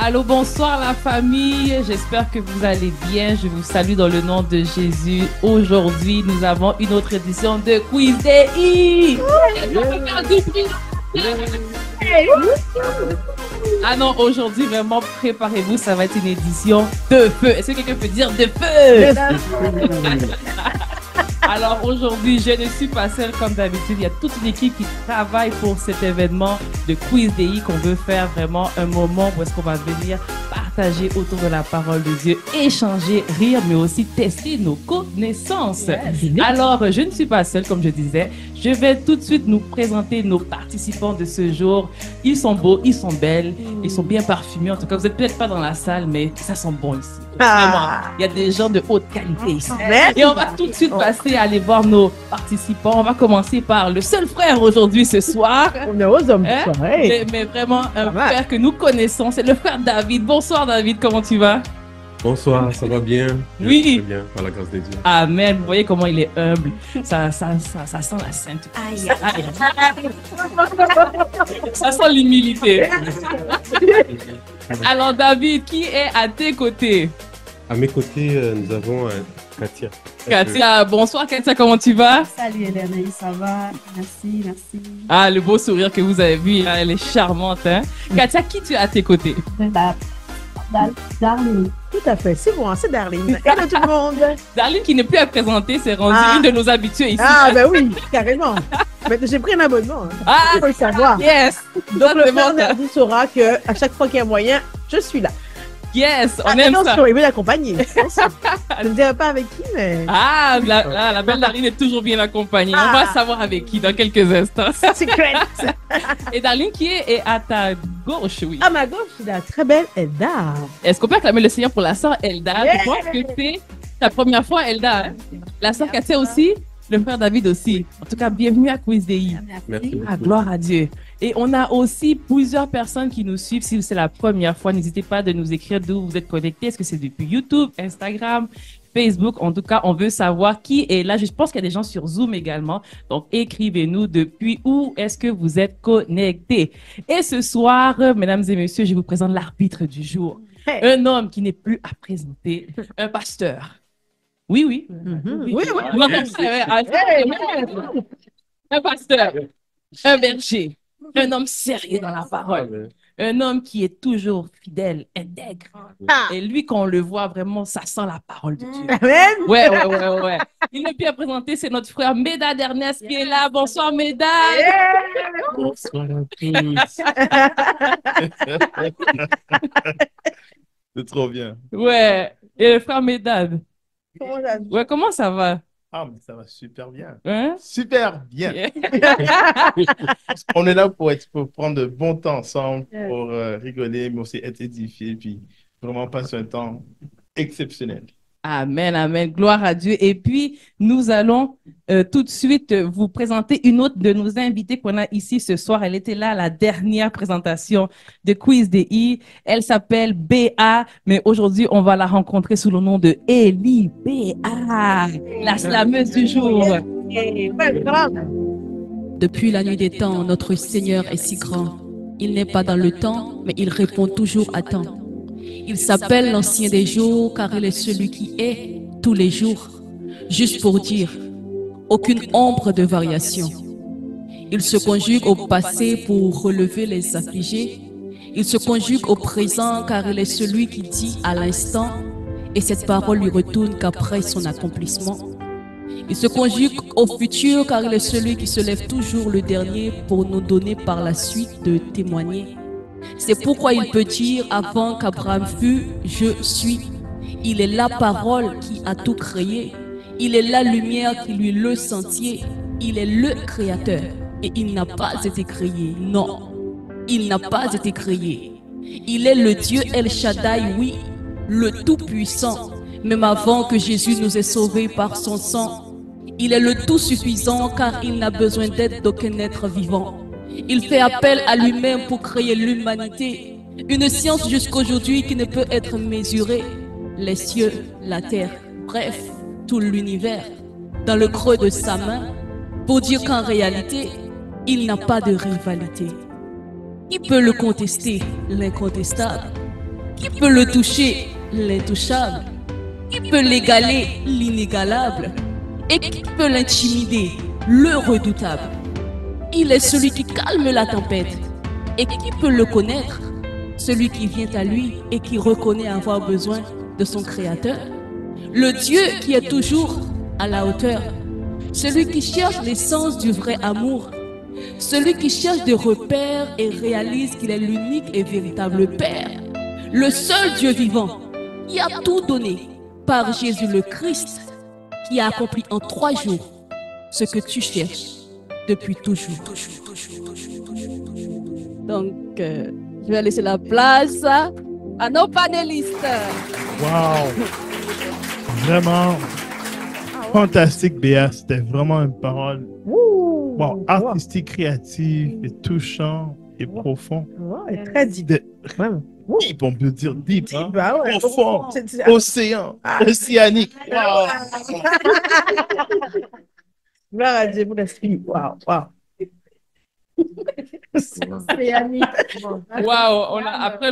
Allô, bonsoir la famille, j'espère que vous allez bien, je vous salue dans le nom de Jésus. Aujourd'hui, nous avons une autre édition de Quiz DI. Ah non, aujourd'hui, vraiment, préparez-vous, ça va être une édition de feu. Est-ce que quelqu'un peut dire de feu? Alors aujourd'hui, je ne suis pas seule comme d'habitude. Il y a toute une équipe qui travaille pour cet événement de Quiz DI qu'on veut faire vraiment un moment où est-ce qu'on va venir partager autour de la parole de Dieu, échanger, rire, mais aussi tester nos connaissances. Alors, je ne suis pas seule, comme je disais. Je vais tout de suite nous présenter nos participants de ce jour. Ils sont beaux, ils sont belles, ils sont bien parfumés. En tout cas, vous n'êtes peut-être pas dans la salle, mais ça sent bon ici. Vraiment, il y a des gens de haute qualité ici. Et on va tout de suite passer à aller voir nos participants. On va commencer par le seul frère aujourd'hui ce soir. On est aux hommes ce soir. Mais vraiment un frère que nous connaissons, c'est le frère David. Bonsoir David, comment tu vas? Bonsoir, ça va bien? Oui. Très bien, par la grâce de Dieu. Amen. Vous voyez comment il est humble. Ça sent la sainte. Aïe. Ça sent l'humilité. Alors David, qui est à tes côtés? À mes côtés, nous avons Katia. Katia, bonsoir Katia, comment tu vas? Salut Hélène, ça va? Merci. Ah, le beau sourire que vous avez vu, là, elle est charmante. Hein? Katia, qui tu as à tes côtés? Darlene. Tout à fait, c'est bon, c'est Darlene. Hello tout le monde. Darlene qui n'est plus à présenter, c'est rendue une de nos habitués ici. Ah ben oui, carrément. Mais j'ai pris un abonnement. Ah, il faut le savoir. Yes. Donc le frère Dardy saura qu'à chaque fois qu'il y a moyen, je suis là. Yes, on aime attention, ça. Il veut l'accompagner. Je ne dirai pas avec qui, mais... Ah, la belle Darlene est toujours bien accompagnée. On va savoir avec qui dans quelques instants. Secret. Et Darlene qui est à ta gauche, oui. À ma gauche, c'est la très belle Elda. Est-ce qu'on peut acclamer le Seigneur pour la sœur Elda? Je pense que c'est ta première fois, Elda. Hein? La sœur Katia aussi, le frère David aussi. En tout cas, bienvenue à Quiz DI. Merci beaucoup. Ah, gloire à Dieu. Et on a aussi plusieurs personnes qui nous suivent. Si c'est la première fois, n'hésitez pas de nous écrire d'où vous êtes connectés. Est-ce que c'est depuis YouTube, Instagram, Facebook? En tout cas, on veut savoir qui est là. Je pense qu'il y a des gens sur Zoom également. Donc, écrivez-nous depuis où est-ce que vous êtes connectés. Et ce soir, mesdames et messieurs, je vous présente l'arbitre du jour. Un homme qui n'est plus à présenter, un pasteur. Oui. Oui. Un pasteur, un berger, un homme sérieux dans la parole, un homme qui est toujours fidèle, intègre. Et lui, quand on le voit, vraiment, ça sent la parole de Dieu. Amen. Ouais. Il est bien présenté, c'est notre frère Médad Ernest qui est là. Bonsoir Médad. Bonsoir à tous. C'est trop bien. Ouais, et le frère Médad. Comment ça Ouais, comment ça va? Ah, mais ça va super bien. Hein? Super bien. On est là pour prendre de bons temps ensemble, pour rigoler, mais aussi être édifié, puis vraiment passer un temps exceptionnel. Amen. Gloire à Dieu. Et puis, nous allons tout de suite vous présenter une autre de nos invités qu'on a ici ce soir. Elle était là à la dernière présentation de Quiz DI. Elle s'appelle Béa, mais aujourd'hui, on va la rencontrer sous le nom de Élie Béa, la slameuse du jour. Depuis la nuit des temps, notre Seigneur est si grand. Il n'est pas dans le temps, mais il répond toujours à temps. Il s'appelle l'Ancien des jours, car il est celui qui est tous les jours. Juste pour dire, aucune ombre de variation. Il se conjugue au passé pour relever les affligés. Il se conjugue au présent, car il est celui qui dit à l'instant, et cette parole lui retourne qu'après son accomplissement. Il se conjugue au futur, car il est celui qui se lève toujours le dernier pour nous donner par la suite de témoigner. C'est pourquoi il peut dire avant qu'Abraham fût, je suis. Il est la parole qui a tout créé. Il est la lumière qui lui le sentier. Il est le créateur et il n'a pas été créé. Non, il n'a pas été créé. Il est le Dieu El Shaddai, oui, le Tout-Puissant. Même avant que Jésus nous ait sauvés par son sang, il est le Tout-Suffisant car il n'a besoin d'aide d'aucun être vivant. Il fait appel à lui-même pour créer l'humanité, une science jusqu'aujourd'hui qui ne peut être mesurée. Les cieux, la terre, bref, tout l'univers, dans le creux de sa main, pour dire qu'en réalité, il n'a pas de rivalité. Qui peut le contester? L'incontestable. Qui peut le toucher? L'intouchable. Qui peut l'égaler? L'inégalable. Et qui peut l'intimider? Le redoutable. Il est celui qui calme la tempête. Et qui peut le connaître? Celui qui vient à lui et qui reconnaît avoir besoin de son Créateur. Le Dieu qui est toujours à la hauteur. Celui qui cherche l'essence du vrai amour. Celui qui cherche des repères et réalise qu'il est l'unique et véritable Père. Le seul Dieu vivant qui a tout donné par Jésus le Christ, qui a accompli en 3 jours ce que tu cherches depuis toujours. Donc, je vais laisser la place à nos panélistes. Wow! Vraiment fantastique, Béa. C'était vraiment une parole artistique, créative et touchant et profond. Et très deep. Vraiment. Deep, on peut dire deep, hein? Bah ouais. Profond, C'est- océan, océanique. Wow. Gloire à Dieu pour l'esprit. Waouh, waouh. Waouh, après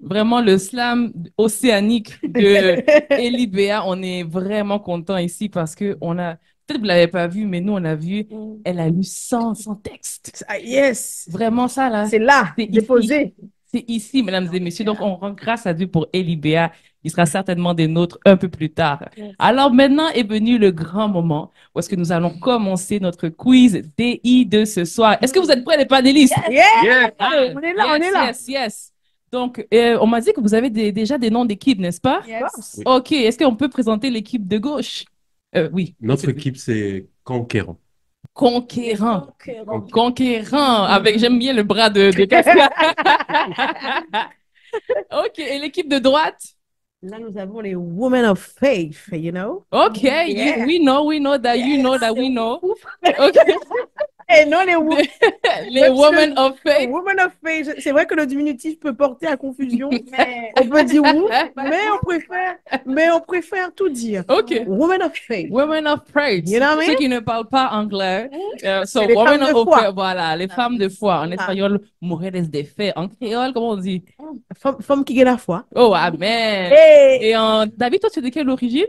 vraiment le slam océanique de Eli Béa, on est vraiment content ici parce que peut-être que vous l'avez pas vu, mais nous on a vu, elle a lu sans texte. Yes. Vraiment ça là. C'est là, C'est déposé. C'est ici, mesdames et messieurs. Donc, on rend grâce à Dieu pour Eli Béa. Il sera certainement des nôtres un peu plus tard. Alors, maintenant est venu le grand moment où est-ce que nous allons commencer notre quiz DI de ce soir. Est-ce que vous êtes prêts, les panélistes? Yeah. Ah, On est là, on yes, est là. Yes, yes. Donc, on m'a dit que vous avez déjà des noms d'équipes, n'est-ce pas? Yes. Oui. OK. Est-ce qu'on peut présenter l'équipe de gauche? Oui. Notre équipe, c'est Conquérant. Conquérant. Conquérant. J'aime bien le bras de Casca. OK. Et l'équipe de droite? Là, nous avons les Women of Faith, you know. OK. Yeah. We know that you know that we know. OK. Et non, les Les Women of Faith. Women of Faith. C'est vrai que le diminutif peut porter à confusion. On peut dire oui, mais on préfère tout dire. OK. Women of Faith. Women of Faith. You know what I mean? Ceux qui ne parlent pas anglais. So, les Women femmes de of foi. Faith. Voilà, les femmes de foi. En espagnol, mujeres de fe. En créole, comment on dit? Femme qui a la foi. Oh, amen. Hey. Et David, toi, tu es de quelle origine?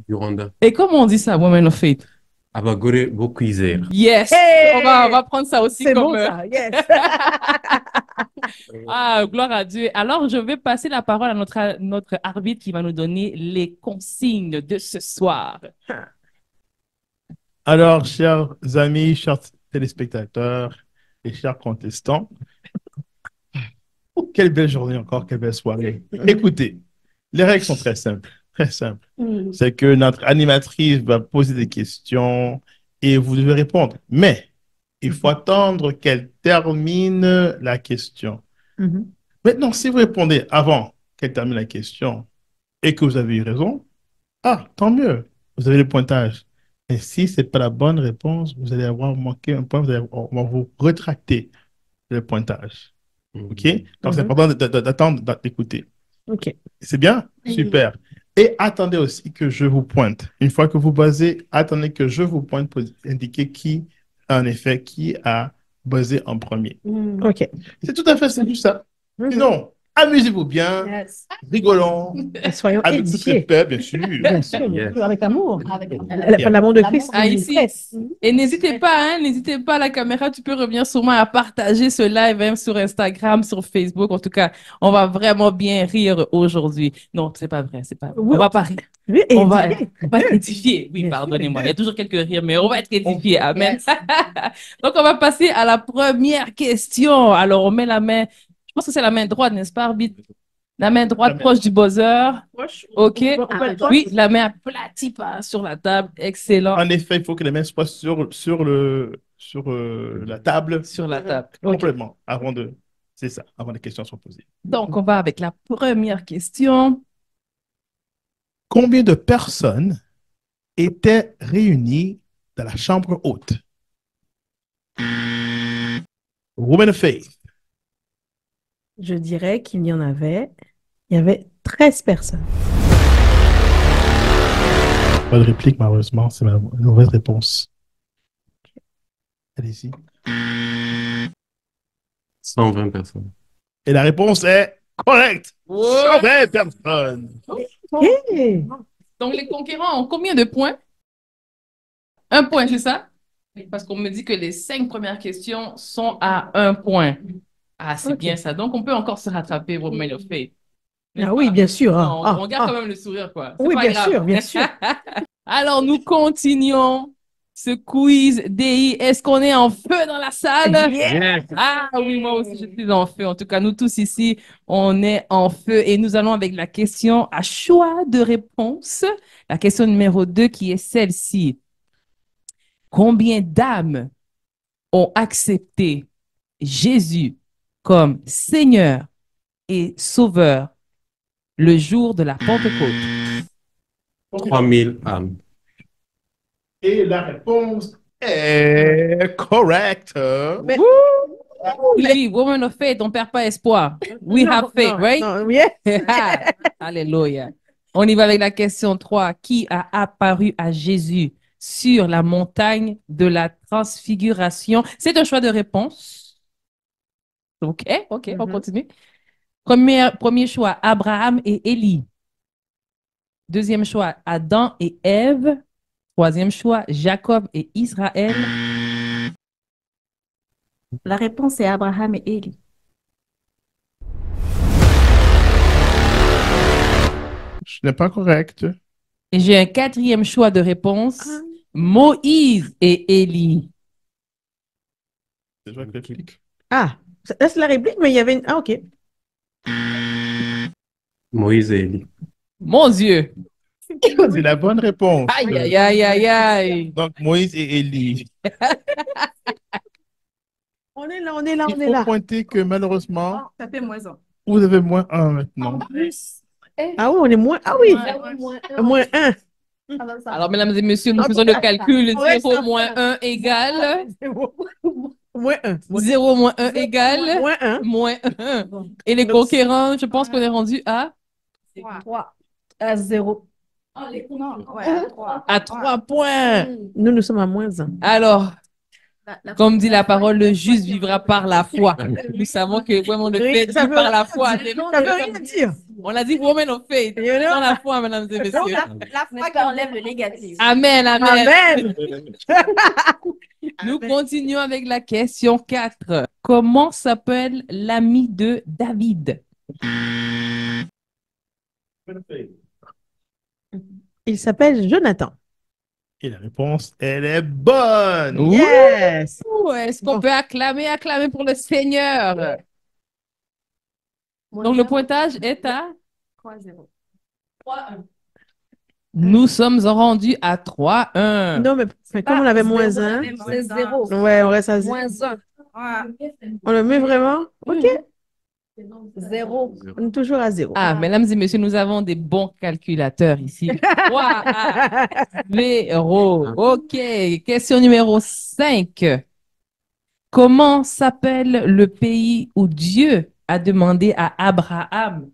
Du Rwanda. Et comment on dit ça, Women of Faith? Abagore Bokuizer. Yes. Hey. On va prendre ça aussi C'est comme... bon, ça. Yes. Ah, gloire à Dieu. Alors, je vais passer la parole à notre arbitre qui va nous donner les consignes de ce soir. Alors, chers amis, chers téléspectateurs et chers contestants, quelle belle journée encore, quelle belle soirée. Écoutez, les règles sont très simples, très simples. C'est que notre animatrice va poser des questions et vous devez répondre. Mais il faut attendre qu'elle termine la question. Maintenant, si vous répondez avant qu'elle termine la question et que vous avez eu raison, tant mieux, vous avez le pointage. Et si ce n'est pas la bonne réponse, vous allez avoir manqué un point, on va vous retracter le pointage. OK? Donc, c'est important d'attendre, d'écouter. OK. C'est bien? Super. Et attendez aussi que je vous pointe. Une fois que vous buzzez, attendez que je vous pointe pour indiquer qui a buzzé en premier. OK. C'est tout à fait simple ça. Sinon, amusez-vous bien, rigolons, Soyons avec tout édifiés. respect, bien sûr. Bien sûr, Yes. avec amour. L'amour de Christ. Ah, ici. Et n'hésitez pas, à la caméra, tu peux revenir sûrement à partager ce live même sur Instagram, sur Facebook. En tout cas, on va vraiment bien rire aujourd'hui. Non, c'est pas vrai, c'est pas vrai. Oui. On va pas rire. Oui, On va édifiés. être édifié. Oui, pardonnez-moi. Il y a toujours quelques rires, mais on va être édifié. Amen. Donc, on va passer à la première question. Alors, on met la main, je pense que c'est la main droite, n'est-ce pas, arbitre? La main droite proche du buzzer. OK. Oui, la main aplatie sur la table. Excellent. En effet, il faut que les mains soient sur la table. Sur la table. OK. Complètement. C'est ça, avant les questions soient posées. Donc, on va avec la première question. Combien de personnes étaient réunies dans la chambre haute? Women of Faith. Je dirais qu'il y avait 13 personnes. Pas de réplique, malheureusement, c'est ma mauvaise réponse. Allez-y. 120 personnes. Et la réponse est Correct. Ouais. 120 personnes. Ok. Donc, les conquérants ont combien de points? 1 point, c'est ça? Parce qu'on me dit que les 5 premières questions sont à 1 point. Ah, c'est Ok. bien ça. Donc, on peut encore se rattraper, Woman of Faith. N'est-ce Ah oui, pas? bien sûr. Non, Ah, on garde ah. quand même le sourire, quoi. C'est Oui, pas bien grave. sûr, bien sûr. Alors, nous continuons ce quiz DI. Est-ce qu'on est en feu dans la salle? Yeah. Ah oui, moi aussi, je suis en feu. En tout cas, nous tous ici, on est en feu. Et nous allons avec la question à choix de réponse. La question numéro 2 qui est celle-ci. Combien d'âmes ont accepté Jésus comme Seigneur et Sauveur le jour de la Pentecôte? 3000 âmes. Et la réponse est correcte. Mais- Oui, Woman of Faith, on perd pas espoir. We Non, have faith, non, right? non, yes. Alléluia. On y va avec la question 3. Qui a apparu à Jésus sur la montagne de la transfiguration? C'est un choix de réponse. OK, on continue. Premier choix, Abraham et Élie. Deuxième choix, Adam et Ève. Troisième choix, Jacob et Israël. La réponse est Abraham et Élie. Ce n'est pas correct. Et j'ai un quatrième choix de réponse, Moïse et Élie. C'est toi qui réplique. Ah, là, c'est la réplique, mais il y avait une. Ah, ok. Moïse et Élie. Mon Dieu. C'est la bonne réponse. Aïe, aïe, aïe, aïe, aïe. Donc, Moïse et Élie. On est là, on est là, Il on est faut là. pointer que malheureusement, Ça fait moins un. vous avez moins 1 maintenant. Ah oui, on est moins. Ah oui, moins un. Alors, mesdames et messieurs, nous faisons le calcul. 0 moins 1 égale. Moins un. 0 moins 1 égale. Moins un. Moins 1. Et les conquérants, je pense qu'on est rendu à 3 à 0. Non, ouais, à 3. 3 points. Nous sommes à moins un. Alors, comme dit la parole, le juste vivra par la foi. Nous savons que vraiment le Oui, fait ça vit veut par la rien foi. dire. Ça veut rien dire. On a dit woman of faith. You know? Dans la foi, mesdames et messieurs. La foi qui enlève le négatif. Amen, amen. Amen. Nous continuons avec la question 4. Comment s'appelle l'ami de David? Il s'appelle Jonathan. Et la réponse, elle est bonne. Yes. Ouh, est-ce qu'on peut acclamer pour le Seigneur? Donc, le pointage est à 3 à 0. Nous sommes rendus à 3-1. Non, mais comme on avait moins un, C'est 0. ouais, on reste à zéro. Moins 1. On le met vraiment? OK. 0. On est toujours à zéro. Ah, mesdames et messieurs, nous avons des bons calculateurs ici. 3 à 0. OK. Question numéro 5. Comment s'appelle le pays où Dieu a demandé à Abraham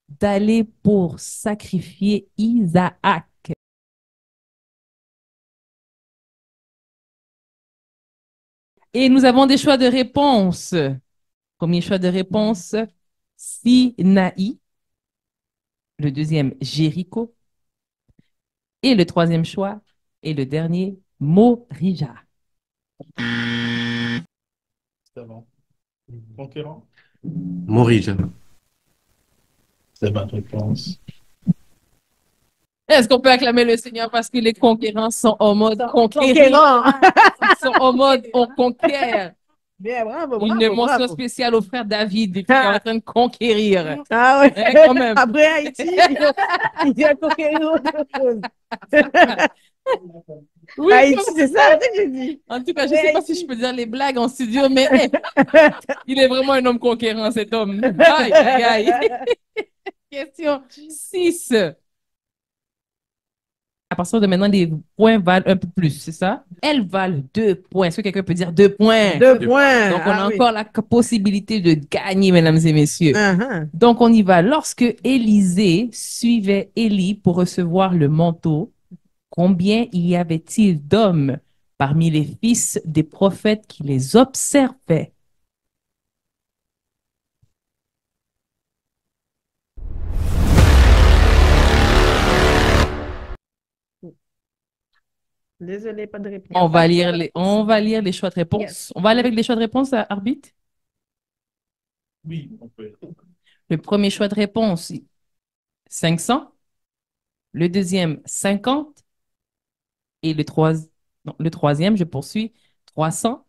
d'aller pour sacrifier Isaac? Et nous avons des choix de réponse. Premier choix de réponse, Sinaï. Le deuxième, Jéricho. Et le troisième choix, et le dernier, Morija. C'est bon. Conquérant. Morija. C'est bonne réponse. Est-ce qu'on peut acclamer le Seigneur parce que les conquérants sont en mode conquérir? Conquérant. Ils sont en mode on conquiert. Bien, bravo, Une bravo, mention bravo. spéciale au frère David qui est en train de conquérir. Ah ouais. Quand même. Après Haïti, il a conquérir autre chose. Oui, Haïti, c'est ça que j'ai dit. en tout cas, je ne sais pas si je peux dire les blagues en studio, mais hey, il est vraiment un homme conquérant, cet homme. Aïe, aïe, aïe. Question 6. À partir de maintenant, les points valent un peu plus, c'est ça? Elles valent 2 points. Est-ce que quelqu'un peut dire 2 points? 2 points. Donc, on a Ah oui. encore la possibilité de gagner, mesdames et messieurs. Uh-huh. Donc, on y va. Lorsque Élisée suivait Élie pour recevoir le manteau, combien y avait-il d'hommes parmi les fils des prophètes qui les observaient? Désolé, pas de réponse. On va lire les choix de réponse. On va aller avec les choix de réponse, arbitre. Oui, on peut. Le premier choix de réponse, 500. Le deuxième, 50. Et le troisième, je poursuis, 300.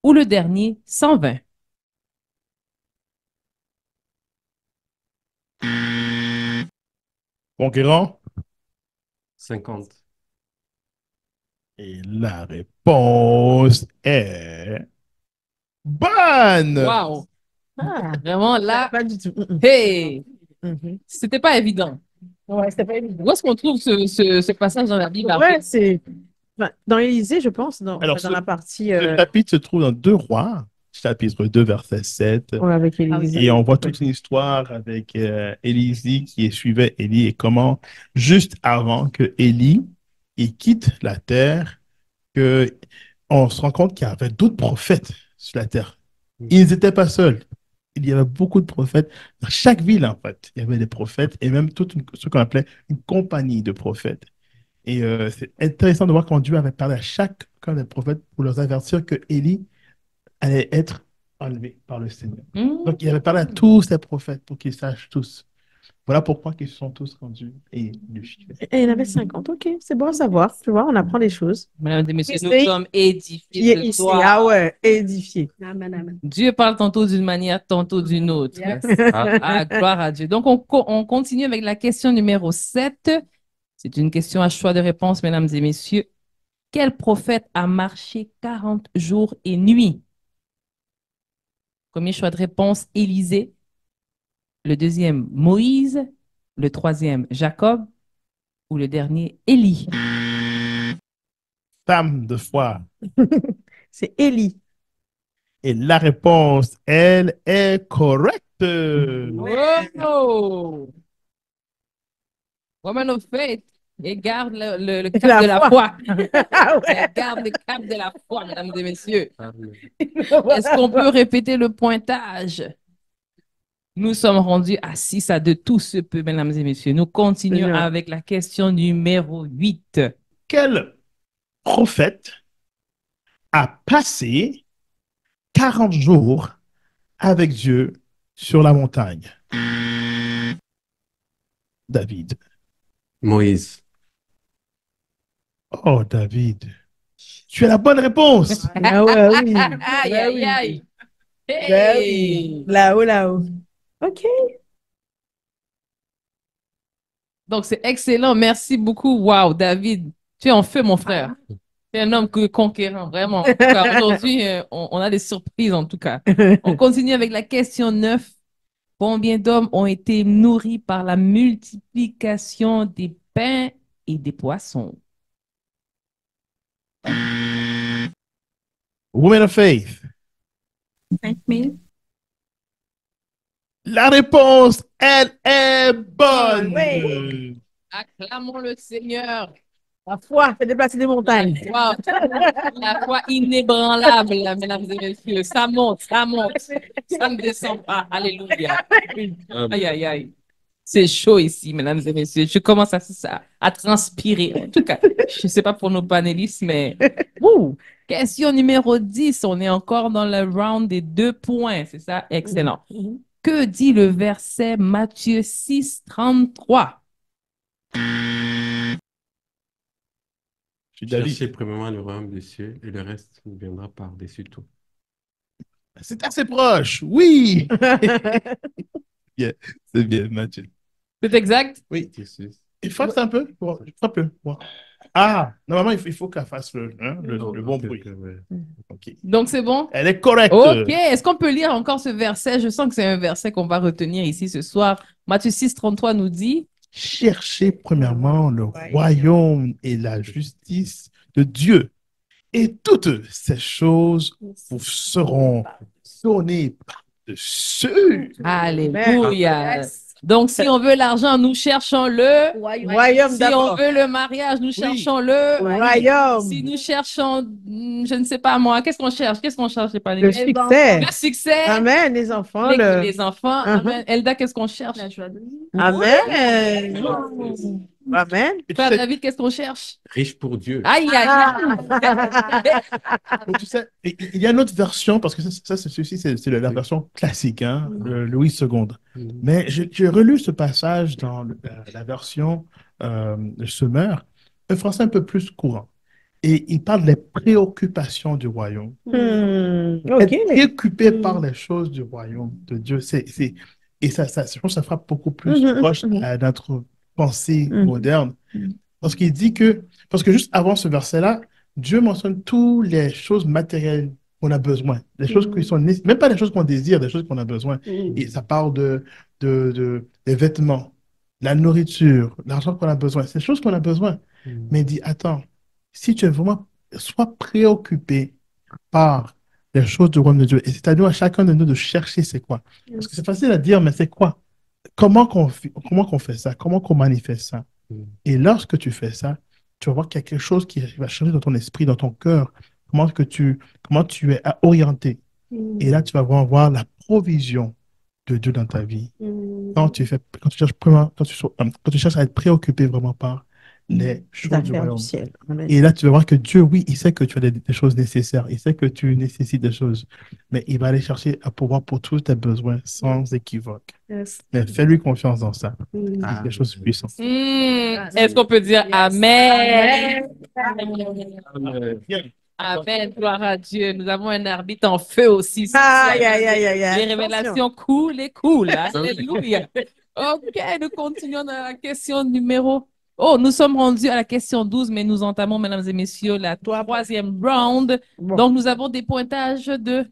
Ou le dernier, 120. Conquérant? 50. Et la réponse est bonne! Wow! Vraiment, là, Pas du tout. hey! Mhm. C'était pas évident. Ouais, c'était pas évident. Où est-ce qu'on trouve ce passage dans la Bible? Ouais, c'est dans Élysée, je pense, Alors, dans la partie Le chapitre se trouve dans 2 Rois, chapitre 2, verset 7. ouais, avec Élysée. Et on voit toute une histoire avec Élisée qui suivait Élie et comment, juste avant que Élie il quitte la terre, que on se rend compte qu'il y avait d'autres prophètes sur la terre. Ils n'étaient pas seuls. Il y avait beaucoup de prophètes. Dans chaque ville, en fait, il y avait des prophètes et même ce qu'on appelait une compagnie de prophètes. Et c'est intéressant de voir comment Dieu avait parlé à chacun des prophètes pour leur avertir que Élie allait être enlevé par le Seigneur. Donc, il avait parlé à tous ces prophètes pour qu'ils sachent tous. Voilà pourquoi ils se sont tous rendus élus. Et il avait 50. Ok, c'est bon à savoir. Tu vois, on apprend des choses. Mesdames et messieurs, nous Ici, sommes édifiés Qui est ce ici. soir. Ah ouais, édifié. Amen, amen. Dieu parle tantôt d'une manière, tantôt d'une autre. Yes. Ah, gloire à Dieu. Donc, on continue avec la question numéro 7. C'est une question à choix de réponse, mesdames et messieurs. Quel prophète a marché 40 jours et nuits? Premier choix de réponse, Élisée. Le deuxième, Moïse. Le troisième, Jacob. Ou le dernier, Élie. Femme de foi. C'est Élie. Et la réponse, elle, est correcte. Wow! Woman of faith. Et garde le cap La de la foi. foi. Ah ouais. Elle garde le cap de la foi, mesdames et messieurs. Amen. Est-ce qu'on peut répéter le pointage? Nous sommes rendus à 6-2. Tout se peut, mesdames et messieurs. Nous continuons Seigneur. avec la question numéro 8. Quel prophète a passé 40 jours avec Dieu sur la montagne? David. Moïse. Oh, David. Tu as la bonne réponse. Ah ouais, oui. Aïe, Ben aïe, oui. aïe. Ben oui. Hey! Là-haut, là-haut. Ok. Donc, c'est excellent. Merci beaucoup. Wow, David, tu es en feu, mon frère. Tu es un homme conquérant, vraiment. En tout cas, aujourd'hui, on a des surprises, en tout cas. On continue avec la question 9. Combien d'hommes ont été nourris par la multiplication des pains et des poissons? Women of faith. 5000. La réponse, elle est bonne. Oui. Acclamons le Seigneur. La foi fait déplacer des montagnes. Wow. La foi inébranlable, là, mesdames et messieurs. Ça monte, ça monte. Ça ne descend pas. Alléluia. Aïe, aïe, aïe. C'est chaud ici, mesdames et messieurs. Je commence à transpirer. En tout cas, je ne sais pas pour nos panélistes, mais... Ouh. Question numéro 10. On est encore dans le round des 2 points. C'est ça? Excellent. Que dit le verset Matthieu 6, 33? David. Cherchez premièrement le royaume des cieux et le reste nous viendra par-dessus tout. C'est assez proche. Oui. Bien. C'est bien, Mathieu. C'est exact? Oui. Jésus. Il frappe un peu. Frappe un peu. Ah, normalement, il faut qu'elle fasse le bon Ok, bruit. ok, ouais. OK. Donc, c'est bon? Elle est correcte. OK. Est-ce qu'on peut lire encore ce verset? Je sens que c'est un verset qu'on va retenir ici ce soir. Matthieu 6, 33 nous dit... Cherchez premièrement le royaume et la justice de Dieu. Et toutes ces choses vous seront données par-dessus. Alléluia. Donc, si on veut l'argent, nous cherchons le Royaume Si on d'abord. veut le mariage, nous cherchons le Royaume. Si nous cherchons, je ne sais pas moi, qu'est-ce qu'on cherche? Qu'est-ce qu'on cherche, les Le panélistes? succès. Le succès. Amen, les enfants. Les enfants. Uh-huh. Amen. Elda, qu'est-ce qu'on cherche? La joie de vivre. Amen. Amen. Et tu Frère sais, David, qu'est-ce qu'on cherche? Riche pour Dieu. Aïe, aïe, aïe. et tu sais, il y a une autre version, parce que ceci, c'est la version classique, hein, Louis II. Mais j'ai relu ce passage dans la version de Semeur, un français un peu plus courant. Et il parle des préoccupations du royaume. Ok. Être préoccupé par les choses du royaume de Dieu, et je pense que ça frappe beaucoup plus proche à notre pensée moderne. Parce qu'il dit parce que juste avant ce verset-là, Dieu mentionne toutes les choses matérielles qu'on a besoin, les choses qui sont même pas les choses qu'on désire, des choses qu'on a besoin. Et ça parle des vêtements, la nourriture, l'argent qu'on a besoin, c'est des choses qu'on a besoin. Mais il dit, attends, si tu es vraiment, sois préoccupé par les choses du royaume de Dieu. Et c'est à nous, à chacun de nous, de chercher c'est quoi. Parce que c'est facile à dire, mais c'est quoi? Comment qu'on fait ça? Comment qu'on manifeste ça? Et lorsque tu fais ça, tu vas voir qu'il y a quelque chose qui va changer dans ton esprit, dans ton cœur, comment tu es orienté. Et là, tu vas voir la provision de Dieu dans ta vie. Quand tu cherches à être préoccupé vraiment par les choses du royaume. ciel. Et là, tu vas voir que Dieu, oui, il sait que tu as des choses nécessaires. Il sait que tu nécessites des choses. Mais il va aller chercher à pouvoir pour tous tes besoins sans équivoque. Mais fais-lui confiance dans ça. C'est des choses puissantes. Est-ce qu'on peut dire Amen? Amen, gloire à Dieu. Nous avons un arbitre en feu aussi. Aïe, aïe, aïe, aïe, aïe. Les révélations coulent et coulent. Alléluia. OK, nous continuons dans la question numéro. Oh, nous sommes rendus à la question 12, mais nous entamons, mesdames et messieurs, la troisième round. Bon. Donc, nous avons des pointages de...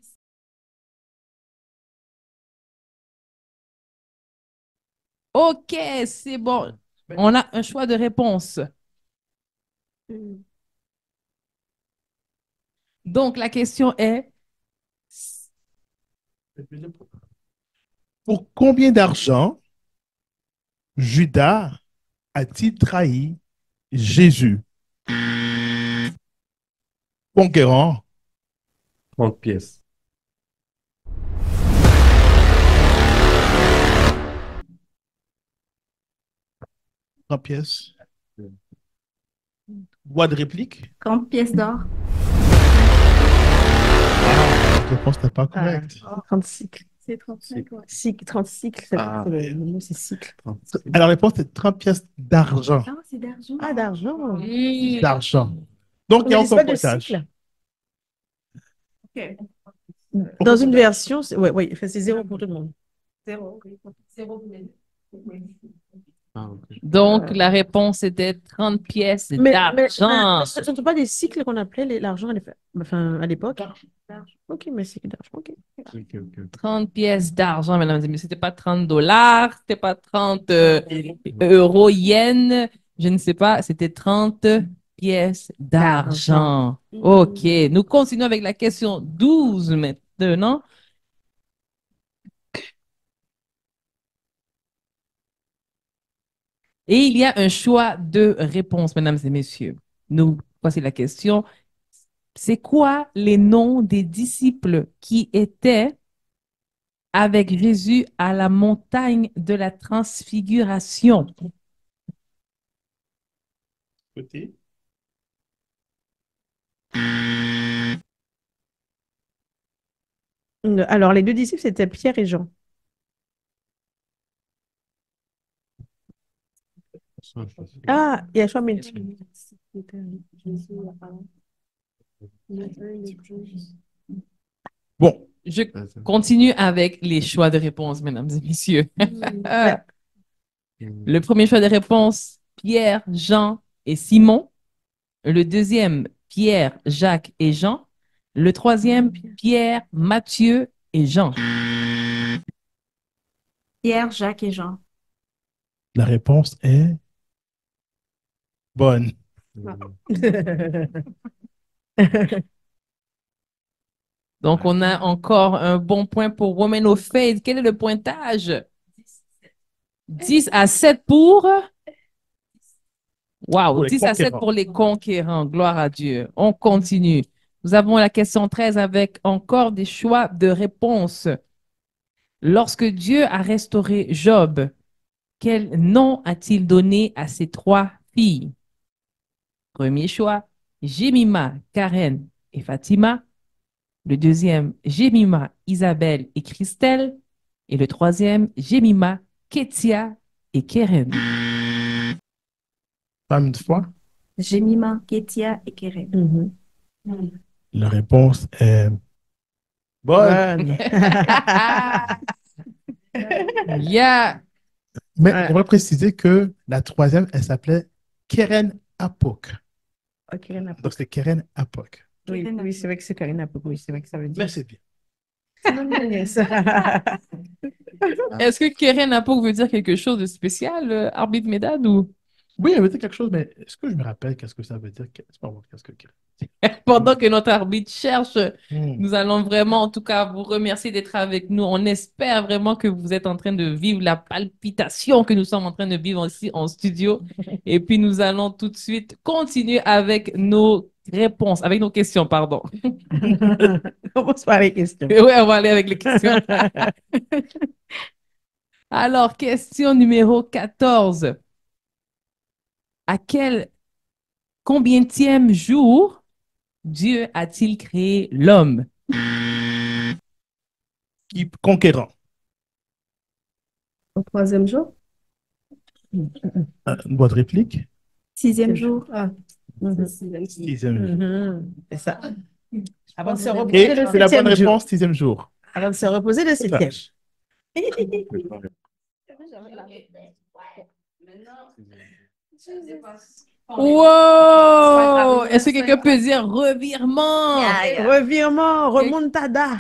OK, c'est bon. On a un choix de réponse. Donc, la question est... Pour combien d'argent Judas a-t-il trahi Jésus? Conquérant. 30 pièces. En pièces. Voix de réplique? 30 pièces d'or. La réponse n'est pas correcte. 30 cycles. C'est 35, ouais. 30 cycles, le mot c'est cycle. Alors, la réponse est 30 pièces d'argent. Ah, c'est d'argent. Ah, d'argent. D'argent. Donc, il y a Mais c'est encore pas de pointage. cycle. Ok. Dans une version, ouais, enfin, c'est 0 pour tout le monde. 0. Donc, la réponse était 30 pièces Mais d'argent. ce ne sont pas des cycles qu'on appelait l'argent à l'époque. Ok, mais cycle d'argent, ok. 30 pièces d'argent, mesdames et messieurs. C'était pas 30 dollars, c'était pas 30 euros, yens, je ne sais pas, c'était 30 pièces d'argent. OK, nous continuons avec la question 12 maintenant. Et il y a un choix de réponse, mesdames et messieurs. Voici la question. C'est quoi les noms des disciples qui étaient avec Jésus à la montagne de la transfiguration? Côté. Alors, les deux disciples, c'était Pierre et Jean. Ah, il y a choix multiple. Bon, Je continue avec les choix de réponse, mesdames et messieurs. Le premier choix de réponse, Pierre, Jean et Simon. Le deuxième, Pierre, Jacques et Jean. Le troisième, Pierre, Matthieu et Jean. Pierre, Jacques et Jean. la réponse est bonne. Donc, on a encore un bon point pour Women of Faith. Quel est le pointage? 10-7 pour... Wow, 10-7 pour les conquérants. Gloire à Dieu. On continue. Nous avons la question 13 avec encore des choix de réponse. Lorsque Dieu a restauré Job, Quel nom a-t-il donné à ses 3 filles? Premier choix, Jemima, Karen et Fatima. Le deuxième, Jemima, Isabelle et Christelle. Et le troisième, Jemima, Ketia et Keren. Femme une fois. Jemima, Ketia et Keren. La réponse est bonne. Yeah. Mais Ouais. j'aimerais préciser que la troisième, elle s'appelait Keren Apok. Ok, Karina. Donc, c'est Keren Apok. Oui, oui, c'est vrai que c'est Karina Apok. Oui, c'est vrai que ça veut dire. Mais c'est bien. Yes. Est-ce que Keren Apok veut dire quelque chose de spécial, arbitre Médad, ou Oui, elle veut dire quelque chose, mais est-ce que je me rappelle qu'est-ce que ça veut dire? C'est pas moi, qu'est-ce que Keren. pendant que notre arbitre cherche, Hmm. nous allons vraiment, en tout cas, vous remercier d'être avec nous. On espère vraiment que vous êtes en train de vivre la palpitation que nous sommes en train de vivre ici en studio. Et puis, nous allons tout de suite continuer avec nos réponses, avec nos questions, pardon. On commence par les questions. Oui, on va aller avec les questions. Alors, question numéro 14. À combienième jour Dieu a-t-il créé l'homme? Conquérant. Au 3e jour. Une boîte de réplique. 6e jour. Ah. Sixième jour. C'est ça. Avant de se Et reposer le c'est la bonne 7e jour. réponse, 6e jour. Avant de se reposer le 7e. Wow! Est-ce que quelqu'un peut dire revirement? Revirement, remontada.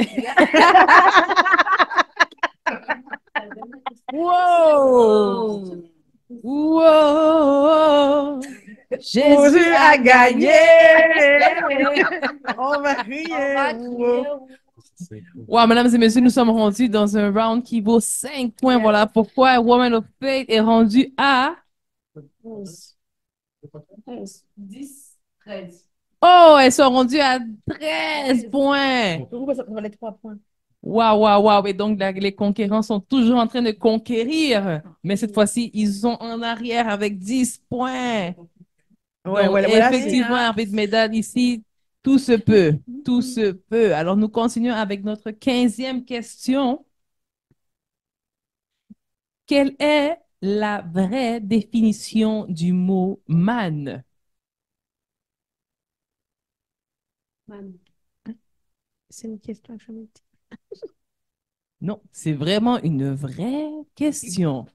Wow! Wow! Jésus a gagné. On va crier. Wow, mesdames et messieurs, nous sommes rendus dans un round qui vaut 5 points. Voilà pourquoi Woman of Faith est rendu à 10, 13. Oh, elles sont rendues à 13 points. Pourquoi ça prend les 3 points? Waouh, waouh, waouh. Et donc, les conquérants sont toujours en train de conquérir. Mais cette fois-ci, ils sont en arrière avec 10 points. Ouais, Donc, ouais, voilà, effectivement, arbitre Médad, ici, tout se peut. Tout se peut. Alors, nous continuons avec notre 15e question. Quelle est la vraie définition du mot man? c'est une question que je me dis. Non, c'est vraiment une vraie question.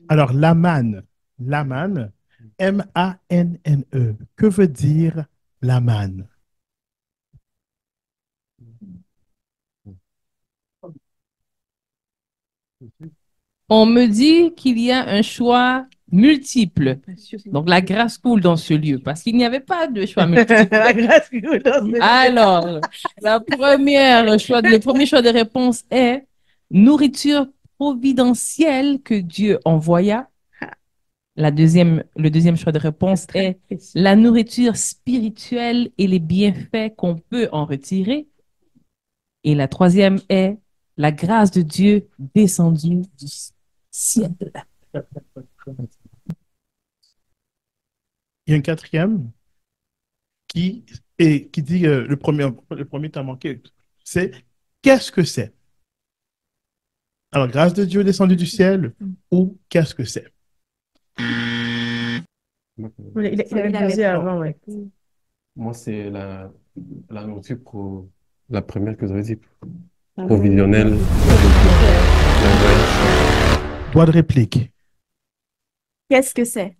Alors, Laman, M-A-N-N-E. Que veut dire Laman? On me dit qu'il y a un choix multiple. Donc, la grâce coule dans ce lieu parce qu'il n'y avait pas de choix multiple. La grâce qui vous donne. Alors, le premier choix de réponse est nourriture providentielle que Dieu envoya. Le deuxième choix de réponse est la nourriture spirituelle et les bienfaits qu'on peut en retirer. Et la troisième est la grâce de Dieu descendue du ciel. Il y a un quatrième qui dit le premier t'as manqué. C'est qu'est-ce que c'est? Alors, grâce de Dieu descendue du ciel ou qu'est-ce que c'est? Il avait posé avant, ouais. Moi, c'est la nourriture la première que vous avez dit, provisionnelle. Droit de réplique. Qu'est-ce que c'est?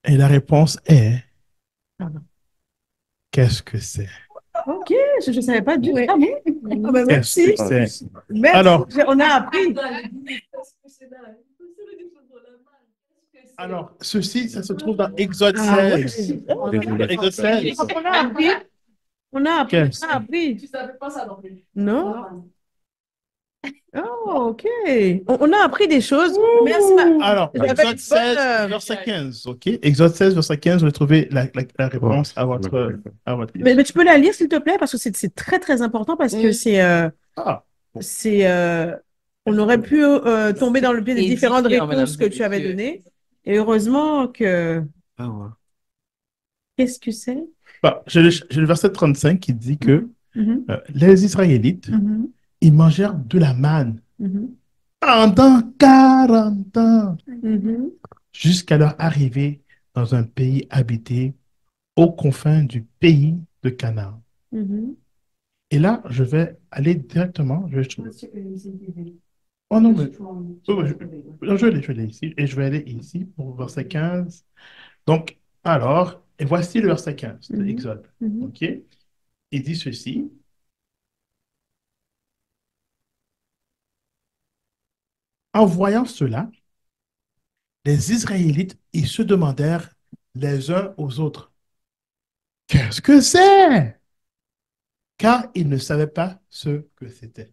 Et la réponse est Pardon. qu'est-ce que c'est? Ok, je ne savais pas du tout. Ah bon? Ah ben, Qu'est-ce merci. que c'est? Merci. Alors- On a appris. Alors, ceci, ça se trouve dans Exode Ah, 16. ouais. Exode 16. On a appris. On a appris. Qu'est-ce On a appris. Tu savais pas ça non plus. Non? Oh, ok. On a appris des choses. Merci. Alors, J'avais Exode une 16, bonne, verset 15, ok? Exode 16, verset 15, vous allez trouver la réponse à votre question. Mais tu peux la lire, s'il te plaît, parce que c'est très, très important, parce que Ah, c'est, on aurait pu tomber dans le pied des différentes Édifiant, mesdames réponses que et tu avais messieurs. données. Et heureusement que... Ah ouais. Qu'est-ce que c'est? bah, j'ai le verset 35 qui dit que Mhm, les Israélites, mhm, ils mangèrent de la manne mhm, pendant 40 ans mhm, jusqu'à leur arrivée dans un pays habité aux confins du pays de Canaan. mhm. Et là, je vais aller directement. Oh non, mais non, je l'ai ici. Et je vais aller ici pour verset 15. Donc, alors, et voici le verset 15 de Mhm. Exode. Mhm. OK? Il dit ceci. En voyant cela, les Israélites, ils se demandèrent les uns aux autres, qu'est-ce que c'est? Car ils ne savaient pas ce que c'était.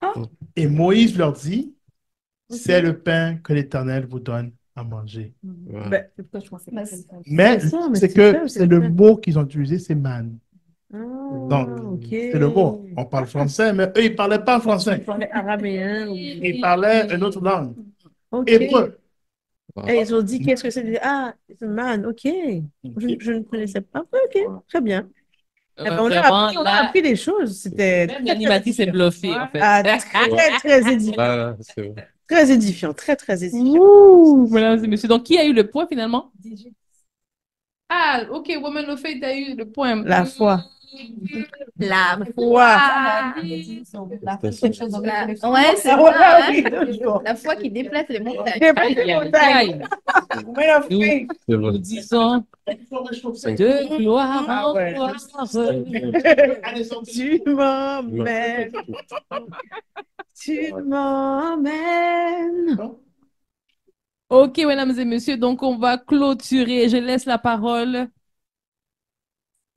Ah. Et Moïse leur dit, Ok. c'est le pain que l'Éternel vous donne à manger. Ouais. Ben, C'est pourquoi je pensais Mais que c'est Mais ça, mais c'est c'est que ça, c'est le ça. mot qu'ils ont utilisé, c'est man. Ah, Donc, ok. c'est le mot. On parle français, mais eux, ils ne parlaient pas français. Ils parlaient araméen. Ils parlaient une autre langue. Ok. Hébreu. Et ils ont dit, qu'est-ce que c'est? Ah, it's a man, ok. Je ne connaissais pas. Ok, très bien. Eh ben, Vraiment, on a là, appris des choses. C'était même l'animatrice est bluffée, en fait. ah, très édifiant. Là, c'est vrai. Très édifiant, très édifiant. Ouh, mesdames et messieurs. Donc, qui a eu le point finalement? Ah, ok, Woman of Faith a eu le point. La foi. La foi. Ouais, c'est Ah, ça, ouais, hein. oui, toujours. La foi qui déplace les montagnes. J'ai pas Aïe, de aïe, montagne. aïe. Woman of Nous, faith. C'est vrai. nous disons de gloire Ah en ouais. gloire. Tu m'emmènes. Tu m'emmènes. Ok, mesdames et messieurs, donc on va clôturer. Je laisse la parole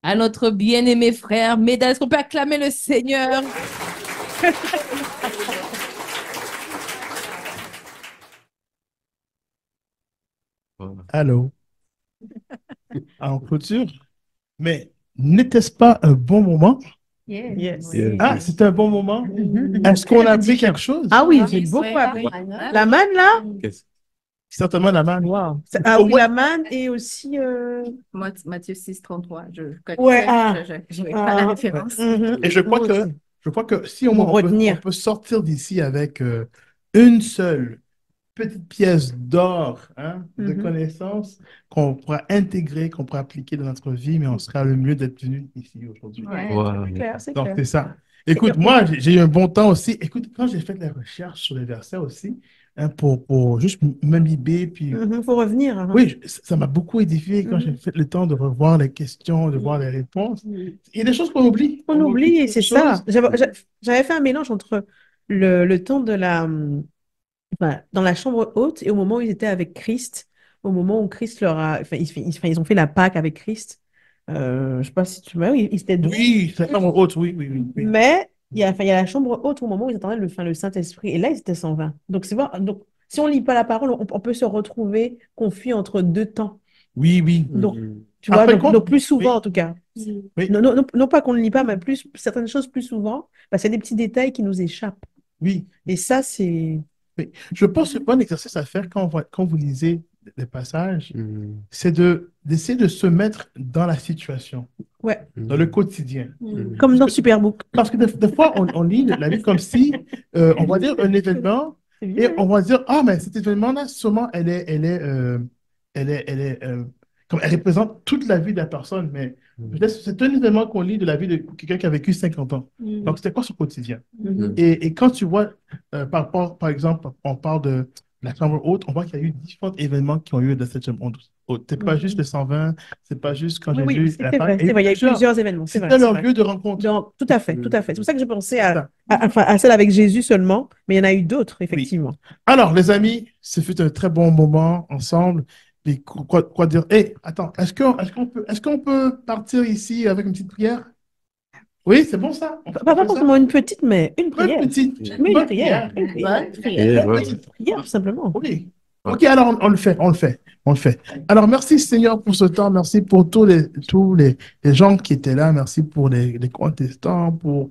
à notre bien-aimé frère Médard. Est-ce qu'on peut acclamer le Seigneur? Voilà. Allô? En clôture. Mais n'était-ce pas un bon moment? Yes. Ah, c'était un bon moment? Mhm. Est-ce qu'on a appris quelque chose? Ah oui, j'ai beaucoup appris. La manne, là? Qu'est-ce- Certainement la manne. Wow. Ah Au oui, moins- la manne et aussi... Matthieu 6, 33. Ouais, ah. Je n'ai pas la référence. Mhm. Et je crois Moi que, aussi. je crois que si au moins Pour on retenir. peut sortir d'ici avec une seule petite pièce d'or, hein, de Mhm. connaissances qu'on pourra intégrer, qu'on pourra appliquer dans notre vie, mais on sera le mieux d'être venu ici aujourd'hui. Ouais, Ouais. c'est clair, c'est Donc, clair. c'est ça. Écoute, moi, j'ai eu un bon temps aussi. Écoute, quand j'ai fait la recherche sur les versets aussi, hein, pour juste m'imbiber, puis Faut revenir. Hein. oui, ça m'a beaucoup édifié quand j'ai Mhm. fait le temps de revoir les questions, de voir les réponses. Il y a des choses qu'on oublie. On oublie, et c'est des ça. choses. J'avais fait un mélange entre le temps de enfin, dans la chambre haute et au moment où ils étaient avec Christ, au moment où Christ leur a, enfin, ils ont fait la Pâque avec Christ. Je sais pas si tu vois, ils étaient deux. Oui, c'est la chambre haute, oui, oui, oui, oui. Mais enfin, il y a la chambre haute au moment où ils attendaient le Saint-Esprit. Et là, ils étaient 120. Donc, c'est vrai. Donc, si on lit pas la parole, on peut se retrouver confus entre deux temps. Oui, oui. Donc, Mhm. tu vois, Après, donc plus oui, souvent en tout cas. oui, Non pas qu'on ne lit pas, mais plus certaines choses plus souvent, parce qu'il y a des petits détails qui nous échappent. oui. Et ça, c'est... Oui. Je pense que c'est un bon exercice à faire quand vous lisez les passages, Mhm. c'est d'essayer de se mettre dans la situation, Ouais, dans le quotidien. Mhm. comme dans Superbook. Parce que des fois, on lit la vie comme si, on va dire un événement, C'est et bien, hein? on va dire, ah, mais cet événement-là, sûrement, comme elle représente toute la vie de la personne, mais peut-être c'est un événement qu'on lit de la vie de quelqu'un qui a vécu 50 ans. Donc, c'était quoi son quotidien? Mhm. Et quand tu vois, par exemple, on parle de la chambre haute, on voit qu'il y a eu différents événements qui ont eu dans cette chambre haute. C'est pas juste le 120, c'est pas juste quand Oui, j'ai oui, lu c'était la vrai, Pâque. c'est vrai, il y a eu plusieurs événements, c'est vrai, C'était c'est leur vrai. lieu de rencontre. Donc, tout à fait, tout à fait. C'est pour ça que j'ai pensé Ça. à celle avec Jésus seulement, mais il y en a eu d'autres, effectivement. Alors, les amis, ce fut un très bon moment ensemble. Et quoi dire? Attends, est-ce qu'on peut partir ici avec une petite prière? Oui, c'est bon ça. On Pas fait ça. forcément une petite, mais une Une prière. petite. Mais une bonne prière. prière. Une prière. Bonne prière. Ouais. Prière, tout simplement. Oui. Ok, alors on le fait, on le fait, on le fait. Alors merci Seigneur pour ce temps, merci pour tous les gens qui étaient là, merci pour les contestants, pour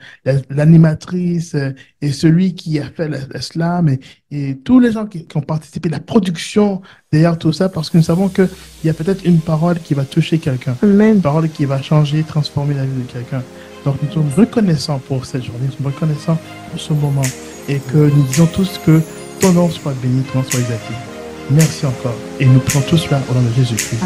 l'animatrice et celui qui a fait le slam et tous les gens qui ont participé, la production derrière tout ça, parce que nous savons qu'il y a peut-être une parole qui va toucher quelqu'un, Amen. une parole qui va changer, transformer la vie de quelqu'un. Donc nous sommes reconnaissants pour cette journée, nous sommes reconnaissants pour ce moment et que nous disons tous que ton nom soit béni, ton nom soit exalté. Merci encore. Et nous prenons tous cela au nom de Jésus-Christ.